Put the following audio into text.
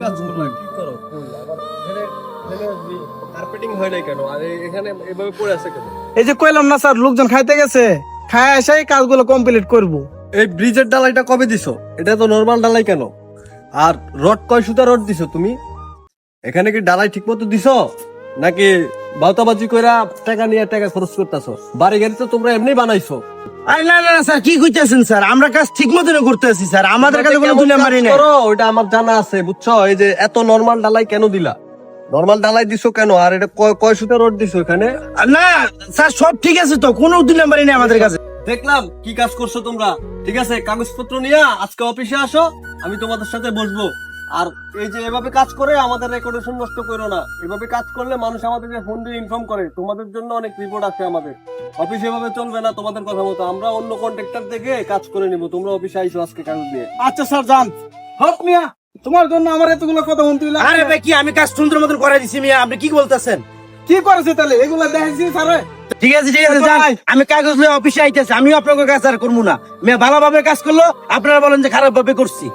কাজগুলো কি করো কই আবার এখানে কার্পেটিং হয় নাই কেন আর এখানে এভাবে পড়ে আছে কেন? এই যে কইলাম না স্যার, লোকজন খাইতে গেছে, খায় এসে কাজগুলো কমপ্লিট করব। এই ব্রিজের ডালাইটা কবে দিছো? এটা তো নরমাল ডালাই কেন? আর রড কয় সুতা রড দিছো তুমি? এখানে কি ডালাই ঠিক মতো দিছো নাকি বাউতাবাজি কইরা টাকা নিয়ে টাকা খরচ করতেছো? বাড়ি গাড়ি তো তোমরা এমনি বানাইছো। আরে না না না স্যার, কি কইতাছেন স্যার? আমরা কাজ ঠিক মতন করতেছি স্যার, আমাদের কাছে কোনো দুলে মারি না। করো, ওইটা আমার জানা আছে বুঝছো। এই যে এত নরমাল ডালাই কেন দিলা? নরমাল ডালাই দিছো কেন? আর এটা কয় সুতা রড দিছো এখানে? না স্যার, সব ঠিক আছে তো, কোনো দুলে মারি না আমাদের কাছে। দেখলাম কি কাজ করছো তোমরা। ঠিক আছে, কাগজপত্র নিয়ে আজকে অফিসে আসো, আমি তোমাদের সাথে বসবো। আর এই যে এভাবে কাজ করে আমাদের রেকর্ডেশন নষ্ট করো না। এভাবে কাজ করলে মানুষ আমাদেরকে ফোন দিয়ে ইনফর্ম করে। তোমাদের জন্য অনেক রিপোর্ট আছে আমাদের। অফিস এভাবে চলবে না তোমাদের কথা মতো। আমরা অন্য কন্ট্রাক্টর দেখে কাজ করে নিব। তোমরা অফিসে আইসো আজকে কাজ দিয়ে। আচ্ছা স্যার, যান। হক মিয়া, তোমার জন্য আমার এতগুলো কথা বলতে হইলো। আরে ভাই, কি আমি কাজ সুন্দর মতন করে দিছি মিয়া, আপনি কি বলতেছেন? কি করেছে তাহলে? এগুলো দেখেছি স্যার। ঠিক আছে ঠিক আছে, যান। আমি কাগজ লয়ে অফিসে আইতেছি, আমিও আপনাকে কাজ আর করবো না। মিয়া ভালোভাবে কাজ করলো, আপনারা বলেন যে খারাপ ভাবে করছি।